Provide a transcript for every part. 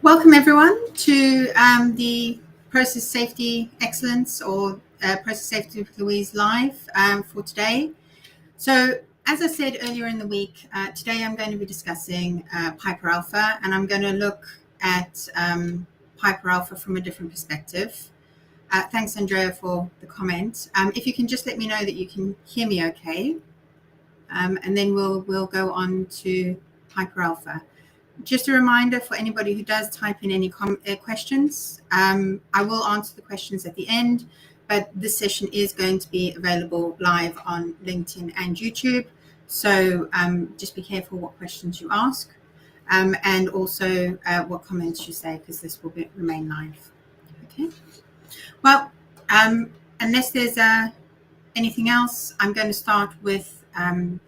Welcome everyone to the Process Safety Excellence or Process Safety with Louise live for today. So as I said earlier in the week, today I'm going to be discussing Piper Alpha, and I'm going to look at Piper Alpha from a different perspective. Thanks, Andrea, for the comment. If you can just let me know that you can hear me okay, and then we'll go on to Piper Alpha. Just a reminder for anybody who does type in any questions, I will answer the questions at the end, but this session is going to be available live on LinkedIn and YouTube. So just be careful what questions you ask, and also what comments you say, because this will remain live. Okay. Well, unless there's anything else, I'm going to start with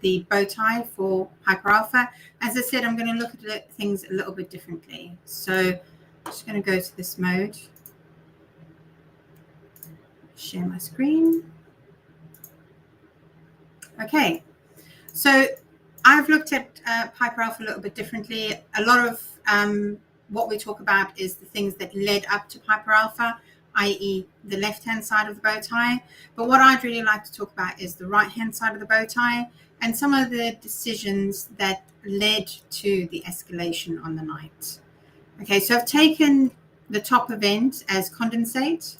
the bow tie for Piper Alpha. As I said, I'm going to look at things a little bit differently. So I'm just going to go to this mode, share my screen. Okay, so I've looked at Piper Alpha a little bit differently. A lot of what we talk about is the things that led up to Piper Alpha, i.e. the left-hand side of the bow tie. But what I'd really like to talk about is the right-hand side of the bow tie and some of the decisions that led to the escalation on the night. Okay, so I've taken the top event as condensate,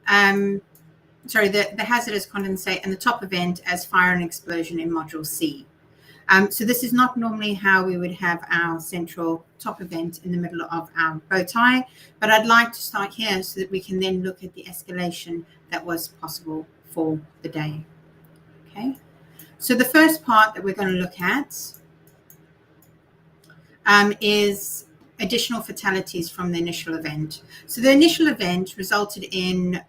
the hazardous condensate, and the top event as fire and explosion in Module C. So this is not normally how we would have our central top event in the middle of our bow tie, but I'd like to start here so that we can then look at the escalation that was possible for the day. Okay, so the first part that we're going to look at is additional fatalities from the initial event. So the initial event resulted in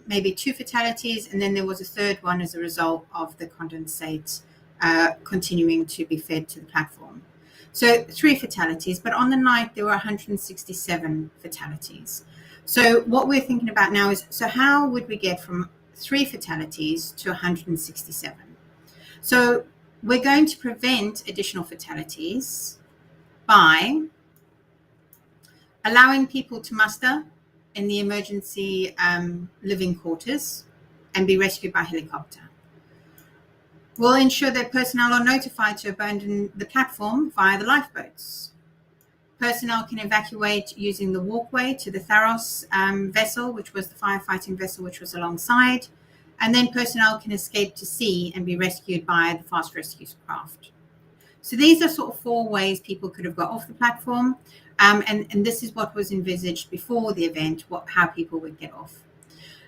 maybe 2 fatalities, and then there was a third one as a result of the condensate continuing to be fed to the platform. So 3 fatalities, but on the night there were 167 fatalities. So what we're thinking about now is, so how would we get from 3 fatalities to 167? So we're going to prevent additional fatalities by allowing people to muster in the emergency living quarters and be rescued by helicopter. We'll ensure that personnel are notified to abandon the platform via the lifeboats. Personnel can evacuate using the walkway to the Tharos vessel, which was the firefighting vessel which was alongside, and then personnel can escape to sea and be rescued by the fast rescue craft. So these are sort of 4 ways people could have got off the platform, and this is what was envisaged before the event, how people would get off.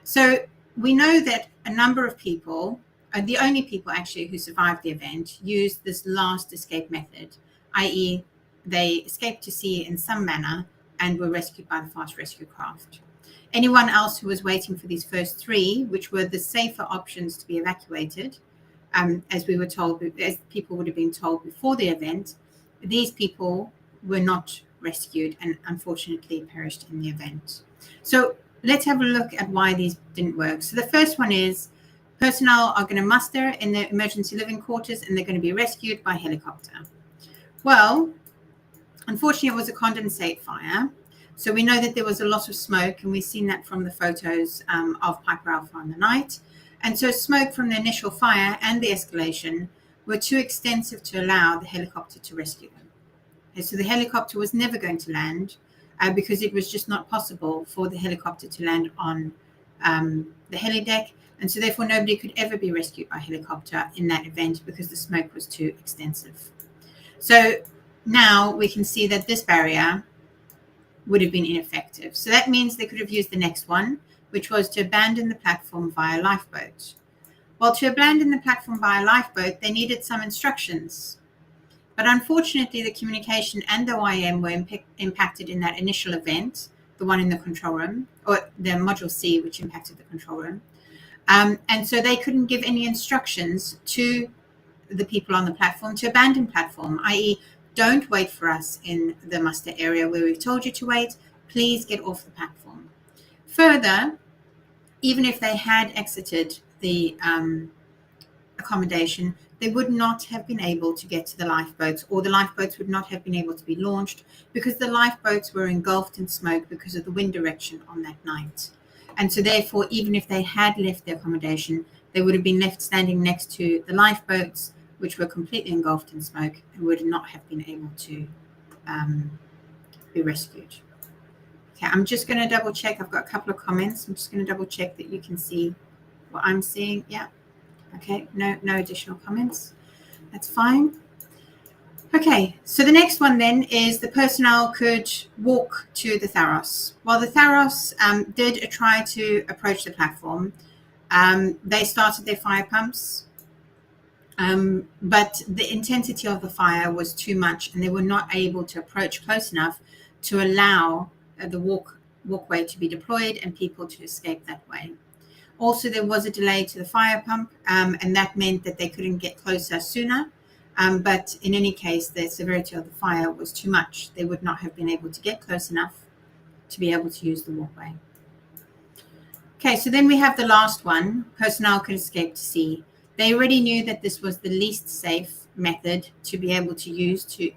So we know that a number of people, the only people actually who survived the event, used this last escape method, i.e. they escaped to sea in some manner and were rescued by the fast rescue craft. Anyone else who was waiting for these first 3, which were the safer options to be evacuated, as we were told, as people would have been told before the event, these people were not rescued and unfortunately perished in the event. So let's have a look at why these didn't work. So the first one is, personnel are going to muster in the emergency living quarters and they're going to be rescued by helicopter. Well, unfortunately, it was a condensate fire. So we know that there was a lot of smoke, and we've seen that from the photos of Piper Alpha on the night. And so smoke from the initial fire and the escalation were too extensive to allow the helicopter to rescue them. Okay, so the helicopter was never going to land because it was just not possible for the helicopter to land on the heli deck. And so therefore nobody could ever be rescued by helicopter in that event because the smoke was too extensive. So now we can see that this barrier would have been ineffective. So that means they could have used the next one, which was to abandon the platform via lifeboat. Well, to abandon the platform via lifeboat, they needed some instructions. But unfortunately, the communication and the OIM were impacted in that initial event, the one in the control room, or the Module C, which impacted the control room. And so they couldn't give any instructions to the people on the platform to abandon platform, i.e. don't wait for us in the muster area where we've told you to wait, please get off the platform. Further, even if they had exited the accommodation, they would not have been able to get to the lifeboats, or the lifeboats would not have been able to be launched because the lifeboats were engulfed in smoke because of the wind direction on that night. And so therefore, even if they had left their accommodation, they would have been left standing next to the lifeboats, which were completely engulfed in smoke, and would not have been able to be rescued. Okay, I'm just going to double check. I've got a couple of comments. I'm just going to double check that you can see what I'm seeing. Yeah. Okay, no additional comments. That's fine. Okay, so the next one then is the personnel could walk to the Tharos. While the Tharos did try to approach the platform, they started their fire pumps, but the intensity of the fire was too much, and they were not able to approach close enough to allow the walkway to be deployed and people to escape that way. Also, there was a delay to the fire pump, and that meant that they couldn't get closer sooner. But in any case, the severity of the fire was too much. They would not have been able to get close enough to be able to use the walkway. Okay, so then we have the last one. Personnel could escape to sea. They already knew that this was the least safe method to be able to use to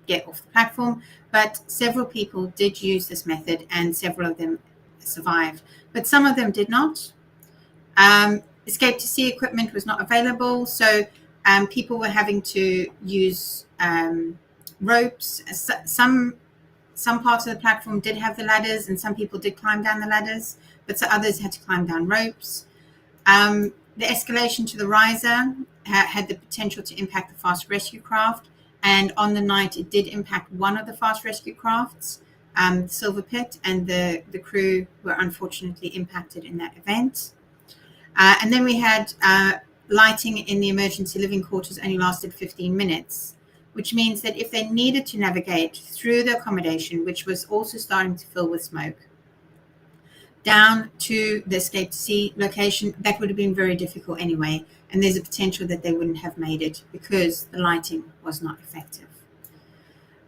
get off the platform, but several people did use this method, and several of them survived, but some of them did not. Escape to sea equipment was not available, so people were having to use ropes. Some parts of the platform did have the ladders, and some people did climb down the ladders, but so others had to climb down ropes. The escalation to the riser had the potential to impact the fast rescue craft, and on the night it did impact one of the fast rescue crafts, Silver Pit, and the crew were unfortunately impacted in that event. And then we had lighting in the emergency living quarters only lasted 15 minutes, which means that if they needed to navigate through the accommodation, which was also starting to fill with smoke, down to the escape to sea location, that would have been very difficult anyway, and there's a potential that they wouldn't have made it because the lighting was not effective.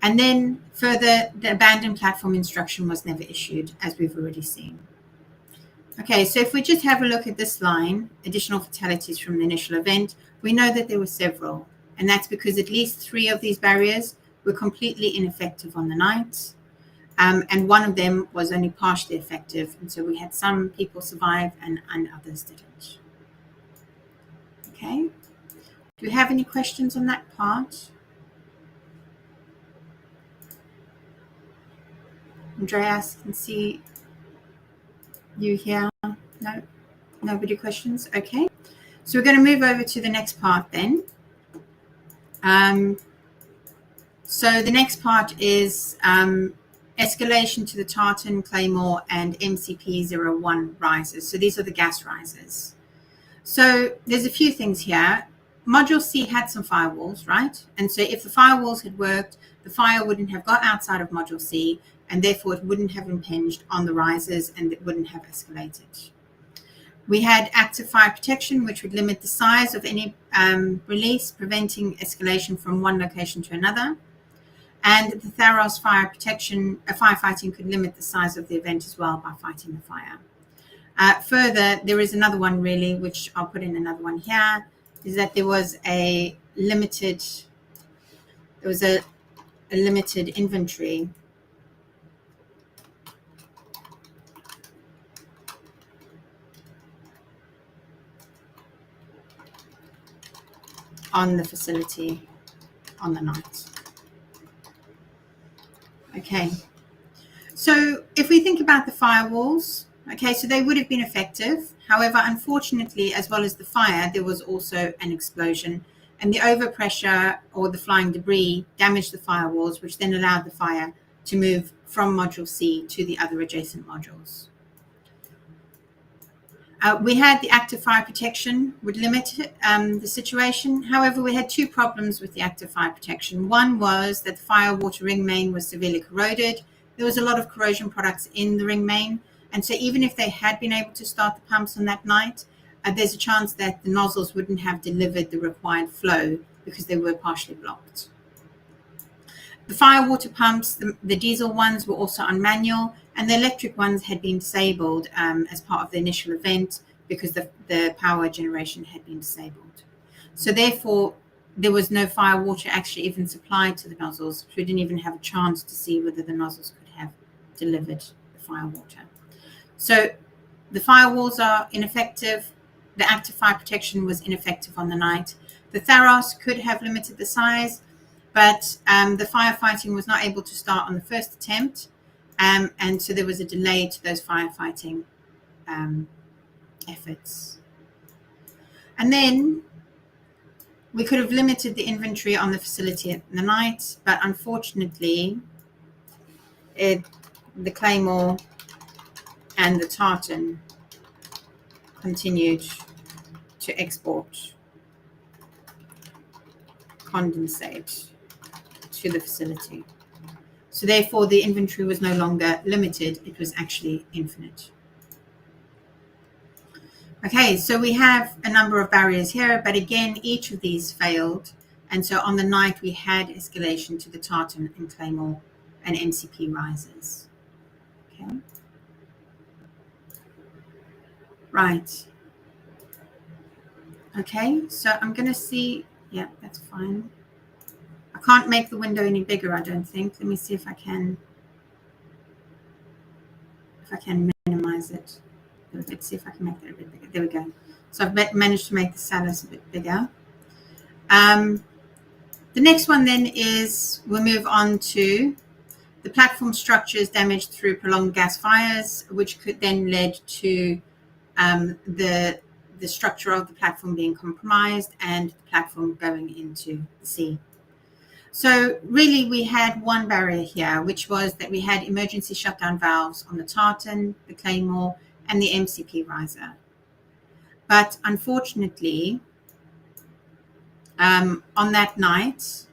And then further, the abandoned platform instruction was never issued, as we've already seen. Okay, so if we just have a look at this line, additional fatalities from the initial event, we know that there were several, and that's because at least 3 of these barriers were completely ineffective on the night, and one of them was only partially effective, and so we had some people survive and others didn't. Okay, do you have any questions on that part? Andreas, can see you here. No, nobody questions. Okay, so we're going to move over to the next part then. So the next part is escalation to the Tartan, Claymore, and MCP-01 risers. So these are the gas risers. So there's a few things here. Module C had some firewalls, right? And so if the firewalls had worked, the fire wouldn't have got outside of Module C, and therefore it wouldn't have impinged on the risers and it wouldn't have escalated. We had active fire protection, which would limit the size of any release, preventing escalation from one location to another. And the Tharos fire protection, firefighting could limit the size of the event as well by fighting the fire. Further, there is another one really, which I'll put in another one here, is that there was a limited inventory on the facility on the night. Okay, so if we think about the firewalls, okay, so they would have been effective. However, unfortunately, as well as the fire, there was also an explosion, and the overpressure or the flying debris damaged the firewalls, which then allowed the fire to move from Module C to the other adjacent modules. We had the active fire protection would limit the situation. However, we had 2 problems with the active fire protection. One was that the fire water ring main was severely corroded. There was a lot of corrosion products in the ring main. And so even if they had been able to start the pumps on that night, there's a chance that the nozzles wouldn't have delivered the required flow because they were partially blocked. The fire water pumps, the diesel ones, were also on manual, and the electric ones had been disabled as part of the initial event because the power generation had been disabled. So therefore, there was no fire water actually even supplied to the nozzles. We didn't even have a chance to see whether the nozzles could have delivered the fire water. So the firewalls are ineffective. The active fire protection was ineffective on the night. The Tharos could have limited the size, but the firefighting was not able to start on the first attempt. And so there was a delay to those firefighting efforts. And then we could have limited the inventory on the facility at the night, but unfortunately, the Claymore and the tartan continued to export condensate to the facility. So therefore, the inventory was no longer limited, it was actually infinite. Okay, so we have a number of barriers here, but again, each of these failed. And so on the night, we had escalation to the tartan and Claymore and MCP risers. Okay. Right. Okay, so I'm going to see, yeah, that's fine. I can't make the window any bigger, I don't think. Let me see if I can minimize it. Let's see if I can make that a bit bigger. There we go. So I've managed to make the salus a bit bigger. The next one then is we'll move on to the platform structures damaged through prolonged gas fires, which could then lead to the structure of the platform being compromised and the platform going into the sea. So really we had one barrier here, which was that we had emergency shutdown valves on the tartan, the Claymore, and the MCP riser. But unfortunately, on that night,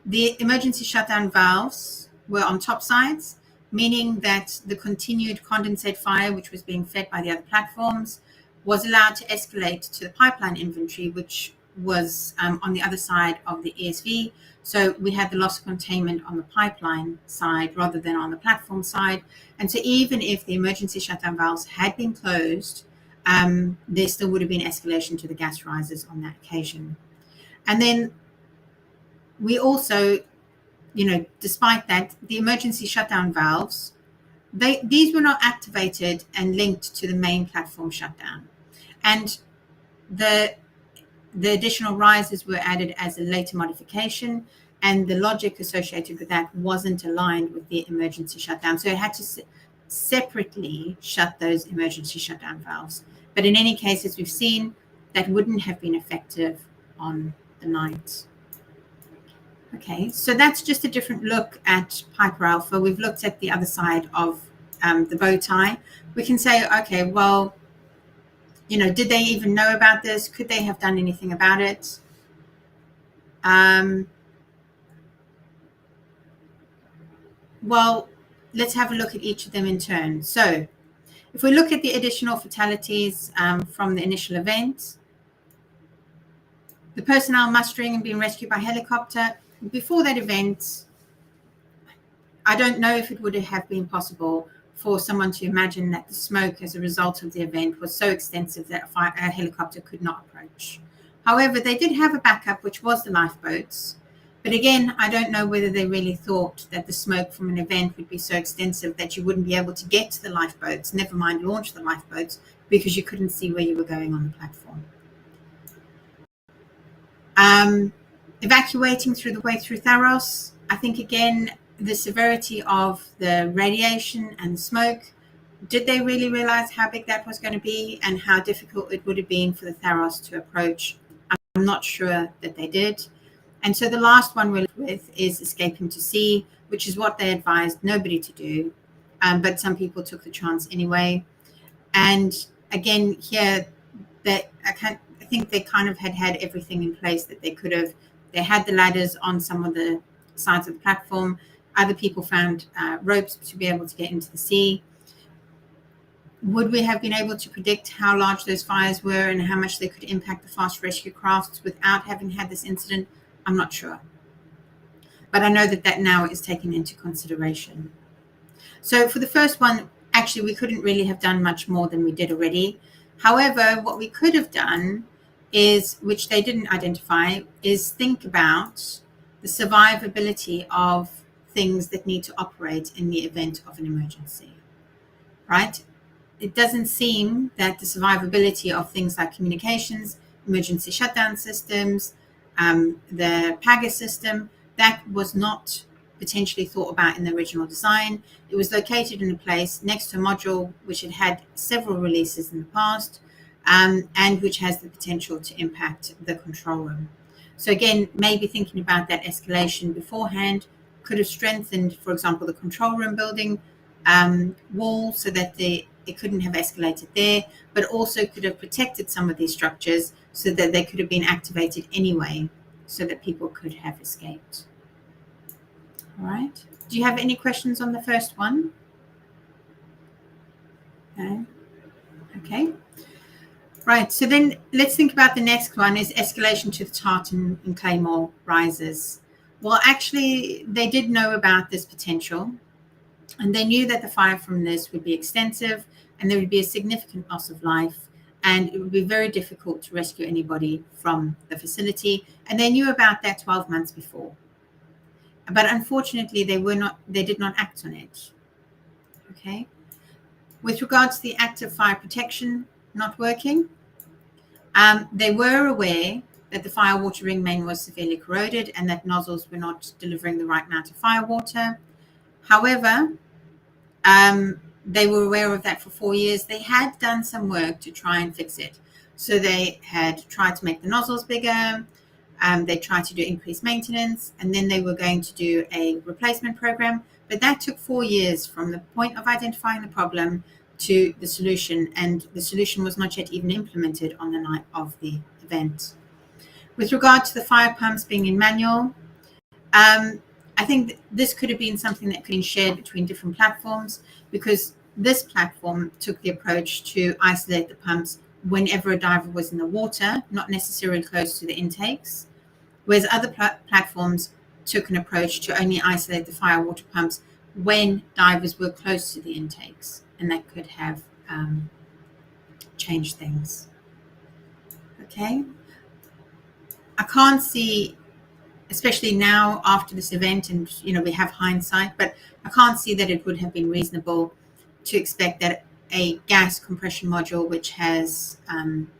the emergency shutdown valves were on top sides, meaning that the continued condensate fire, which was being fed by the other platforms, was allowed to escalate to the pipeline inventory, which was on the other side of the ESV. So we had the loss of containment on the pipeline side rather than on the platform side. And so even if the emergency shutdown valves had been closed, there still would have been escalation to the gas risers on that occasion. And then we also, despite that, the emergency shutdown valves, these were not activated and linked to the main platform shutdown. And the additional risers were added as a later modification, and the logic associated with that wasn't aligned with the emergency shutdown. So it had to separately shut those emergency shutdown valves. But in any case, as we've seen, that wouldn't have been effective on the night. Okay, so that's just a different look at Piper Alpha. We've looked at the other side of the bow tie. We can say, okay, well, did they even know about this? Could they have done anything about it? Well, let's have a look at each of them in turn. So if we look at the additional fatalities from the initial event, the personnel mustering and being rescued by helicopter, before that event, I don't know if it would have been possible for someone to imagine that the smoke as a result of the event was so extensive that a helicopter could not approach. However, they did have a backup, which was the lifeboats. But again, I don't know whether they really thought that the smoke from an event would be so extensive that you wouldn't be able to get to the lifeboats, never mind launch the lifeboats, because you couldn't see where you were going on the platform. Evacuating through the way through Tharos, I think again, the severity of the radiation and smoke, did they really realize how big that was going to be and how difficult it would have been for the Tharos to approach? I'm not sure that they did. And so the last one we're left with is escaping to sea, which is what they advised nobody to do. But some people took the chance anyway. And again, here, I think they kind of had everything in place that they could have. They had the ladders on some of the sides of the platform. Other people found ropes to be able to get into the sea. Would we have been able to predict how large those fires were and how much they could impact the fast rescue crafts without having had this incident? I'm not sure. But I know that now is taken into consideration. So for the first one, actually, we couldn't really have done much more than we did already. However, what we could have done is, which they didn't identify, is think about the survivability of things that need to operate in the event of an emergency, right? It doesn't seem that the survivability of things like communications, emergency shutdown systems, the PAGA system, that was not potentially thought about in the original design. It was located in a place next to a module which had had several releases in the past, and which has the potential to impact the control room. So again, maybe thinking about that escalation beforehand could have strengthened, for example, the control room building wall so that it couldn't have escalated there, but also could have protected some of these structures so that they could have been activated anyway, so that people could have escaped. All right. Do you have any questions on the first one? No? Okay. Right. So then let's think about the next one is escalation to the Tartan and Claymore rises. Well, actually, they did know about this potential, and they knew that the fire from this would be extensive and there would be a significant loss of life, and it would be very difficult to rescue anybody from the facility. And they knew about that 12 months before. But unfortunately, they did not act on it. Okay. With regards to the active fire protection not working, they were aware that the fire water ring main was severely corroded and that nozzles were not delivering the right amount of fire water. However, they were aware of that for 4 years. They had done some work to try and fix it. So they had tried to make the nozzles bigger. They tried to do increased maintenance, and then they were going to do a replacement program. But that took 4 years from the point of identifying the problem to the solution, and the solution was not yet even implemented on the night of the event. With regard to the fire pumps being in manual, I think this could have been something that could be shared between different platforms, because this platform took the approach to isolate the pumps whenever a diver was in the water, not necessarily close to the intakes, whereas other platforms took an approach to only isolate the fire water pumps when divers were close to the intakes, and that could have changed things. Okay. I can't see, especially now after this event, and we have hindsight, but I can't see that it would have been reasonable to expect that a gas compression module which has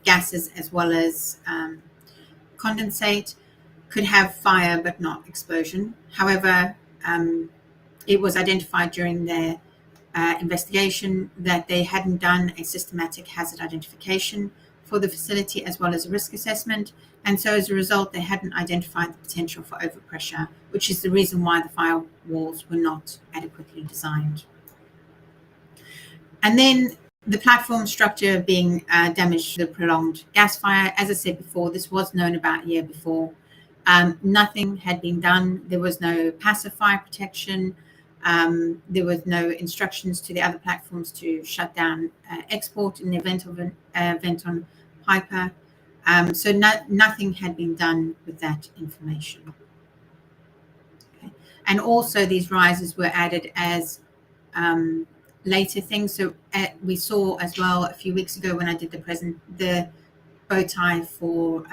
gases as well as condensate could have fire but not explosion. However, it was identified during their investigation that they hadn't done a systematic hazard identification for the facility as well as a risk assessment, and so as a result they hadn't identified the potential for overpressure, which is the reason why the fire walls were not adequately designed. And then the platform structure being damaged to the prolonged gas fire. As I said before, this was known about a year before. Nothing had been done. There was no passive fire protection. There was no instructions to the other platforms to shut down export in the event of an event on Piper. So nothing had been done with that information. Okay. And also these risers were added as later things. So we saw as well a few weeks ago when I did the bow tie for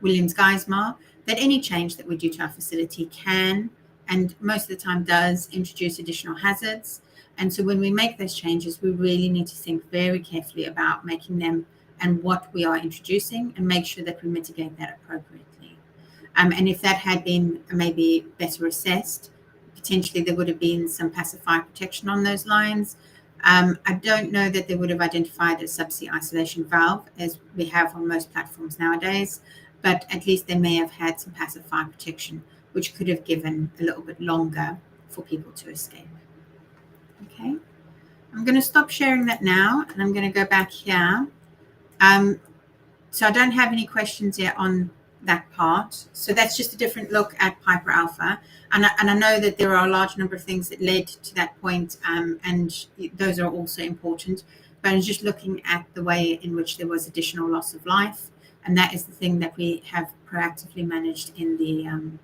Williams Geismar, that any change that we do to our facility can, and most of the time does, introduce additional hazards. And so when we make those changes, we really need to think very carefully about making them and what we are introducing, and make sure that we mitigate that appropriately. And if that had been maybe better assessed, potentially there would have been some passive fire protection on those lines. I don't know that they would have identified a subsea isolation valve as we have on most platforms nowadays, but at least they may have had some passive fire protection, which could have given a little bit longer for people to escape. Okay, I'm going to stop sharing that now, and I'm going to go back here. So I don't have any questions yet on that part. So that's just a different look at Piper Alpha. And I know that there are a large number of things that led to that point, and those are also important. But I'm just looking at the way in which there was additional loss of life. And that is the thing that we have proactively managed in the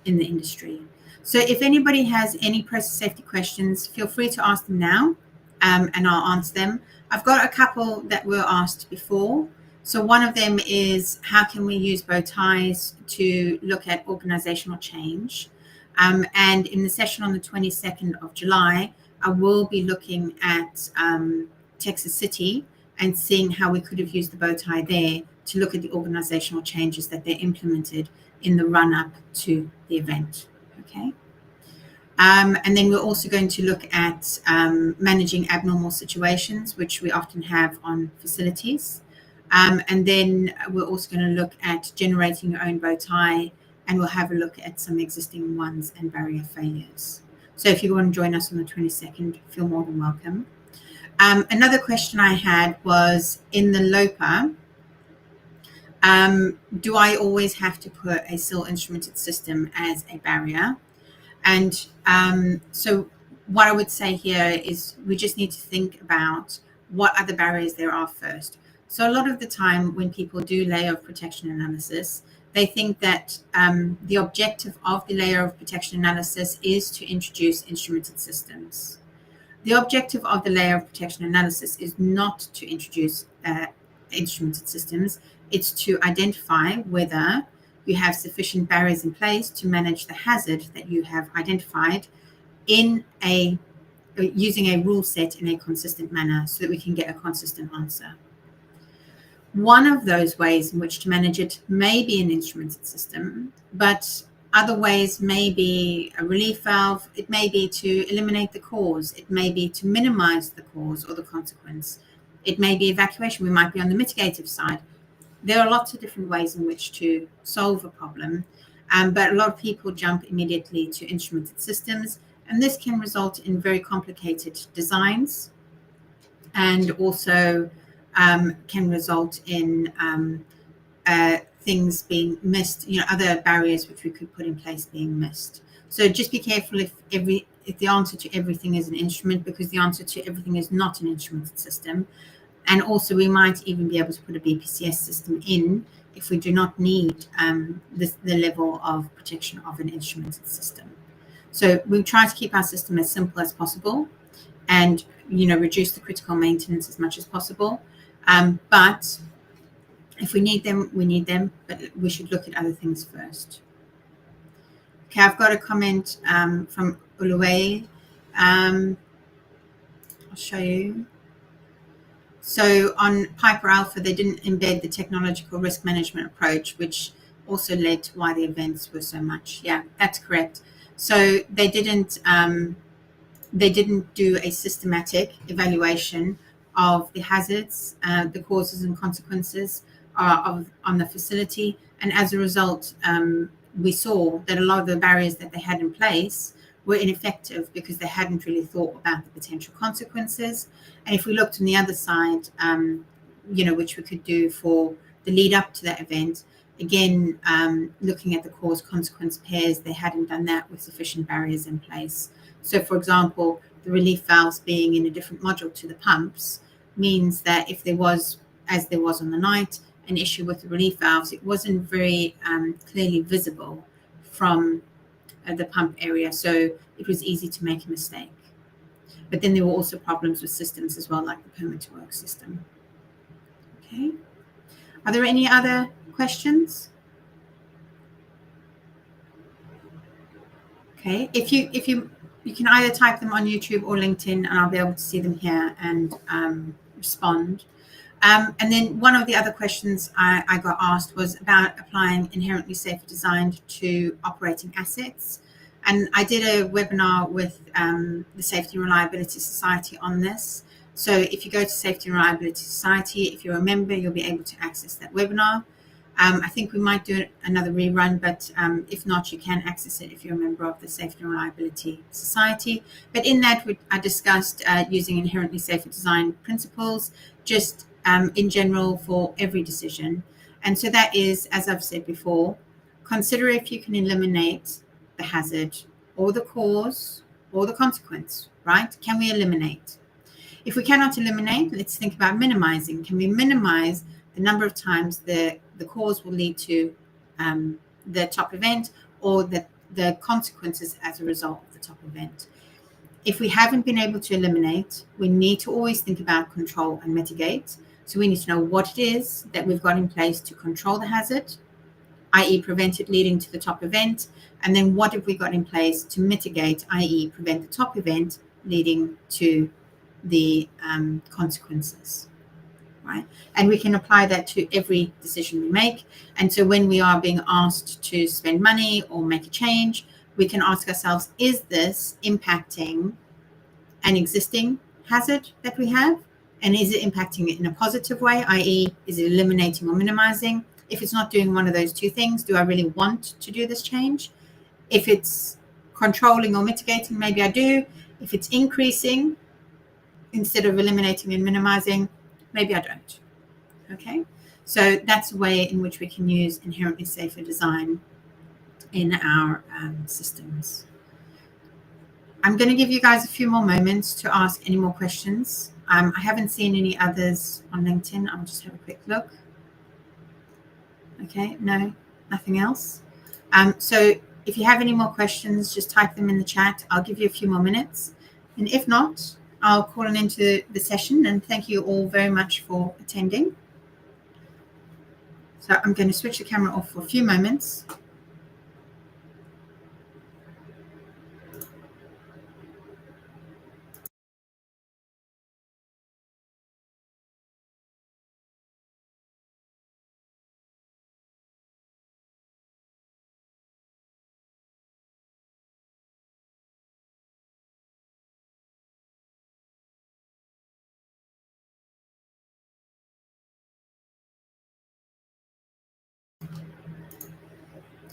industry. So if anybody has any process safety questions, feel free to ask them now, and I'll answer them. I've got a couple that were asked before, So one of them is, how can we use bow ties to look at organizational change? And in the session on the 22nd of July, I will be looking at Texas City and seeing how we could have used the bow tie there to look at the organizational changes that they implemented in the run-up to the event. Okay. And then we're also going to look at managing abnormal situations, which we often have on facilities. And then we're also going to look at generating your own bow tie, and we'll have a look at some existing ones and barrier failures. So if you want to join us on the 22nd, feel more than welcome. Another question I had was, in the LOPA, do I always have to put a sill instrumented system as a barrier? And so what I would say here is we just need to think about what other barriers there are first. So a lot of the time when people do layer of protection analysis, they think that the objective of the layer of protection analysis is to introduce instrumented systems. The objective of the layer of protection analysis is not to introduce instrumented systems. It's to identify whether you have sufficient barriers in place to manage the hazard that you have identified in using a rule set in a consistent manner so that we can get a consistent answer. One of those ways in which to manage it may be an instrumented system, but other ways may be a relief valve. It may be to eliminate the cause. It may be to minimize the cause or the consequence. It may be evacuation. We might be on the mitigative side. There are lots of different ways in which to solve a problem, but a lot of people jump immediately to instrumented systems, and this can result in very complicated designs, and also can result in things being missed, other barriers which we could put in place being missed. So just be careful if the answer to everything is an instrument, because the answer to everything is not an instrumented system. And also we might even be able to put a BPCS system in if we do not need the level of protection of an instrumented system. So we try to keep our system as simple as possible and reduce the critical maintenance as much as possible. But if we need them, we need them, but we should look at other things first. Okay, I've got a comment from Louise. I'll show you. So on Piper Alpha, they didn't embed the technological risk management approach, which also led to why the events were so much. Yeah, that's correct. So they didn't do a systematic evaluation of the hazards, the causes and consequences on the facility. And as a result, we saw that a lot of the barriers that they had in place were ineffective because they hadn't really thought about the potential consequences. And if we looked on the other side, which we could do for the lead up to that event, again, looking at the cause consequence pairs, they hadn't done that with sufficient barriers in place. So for example, the relief valves being in a different module to the pumps means that if there was, as there was on the night, an issue with the relief valves, it wasn't very clearly visible from the pump area, so it was easy to make a mistake. But then there were also problems with systems as well, like the permit to work system. Okay, are there any other questions? Okay, if you can either type them on YouTube or LinkedIn, and I'll be able to see them here and respond. And then one of the other questions I got asked was about applying inherently safer design to operating assets. And I did a webinar with the Safety and Reliability Society on this. So if you go to Safety and Reliability Society, if you're a member, you'll be able to access that webinar. I think we might do another rerun, but if not, you can access it if you're a member of the Safety and Reliability Society. But in that, I discussed using inherently safer design principles, just in general for every decision. And so that is, as I've said before, consider if you can eliminate the hazard or the cause or the consequence, right? Can we eliminate? If we cannot eliminate, let's think about minimizing. Can we minimize the number of times the cause will lead to the top event, or the consequences as a result of the top event? If we haven't been able to eliminate, we need to always think about control and mitigate. So we need to know what it is that we've got in place to control the hazard, i.e. prevent it leading to the top event, and then what have we got in place to mitigate, i.e. prevent the top event leading to the consequences, right? And we can apply that to every decision we make. And so when we are being asked to spend money or make a change, we can ask ourselves, is this impacting an existing hazard that we have? And is it impacting it in a positive way, i.e. is it eliminating or minimizing? If it's not doing one of those two things, do I really want to do this change? If it's controlling or mitigating, maybe I do. If it's increasing instead of eliminating and minimizing, maybe I don't. Okay, so that's a way in which we can use inherently safer design in our systems. I'm going to give you guys a few more moments to ask any more questions. I haven't seen any others on LinkedIn. I'll just have a quick look. Okay, no, nothing else. So if you have any more questions, just type them in the chat. I'll give you a few more minutes. And if not, I'll call an end to the session, and thank you all very much for attending. So I'm going to switch the camera off for a few moments.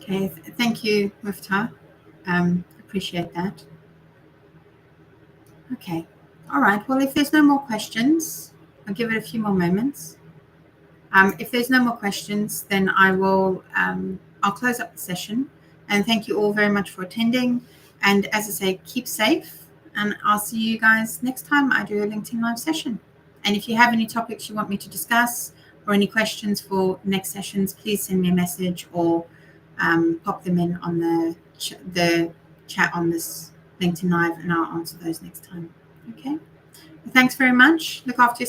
Okay, thank you, Mufta. Appreciate that. Okay, all right. Well, if there's no more questions, I'll give it a few more moments. If there's no more questions, then I'll close up the session. And thank you all very much for attending. And as I say, keep safe. And I'll see you guys next time I do a LinkedIn Live session. And if you have any topics you want me to discuss or any questions for next sessions, please send me a message or pop them in on the chat on this LinkedIn Live, and I'll answer those next time. Okay. Thanks very much. Look after yourself.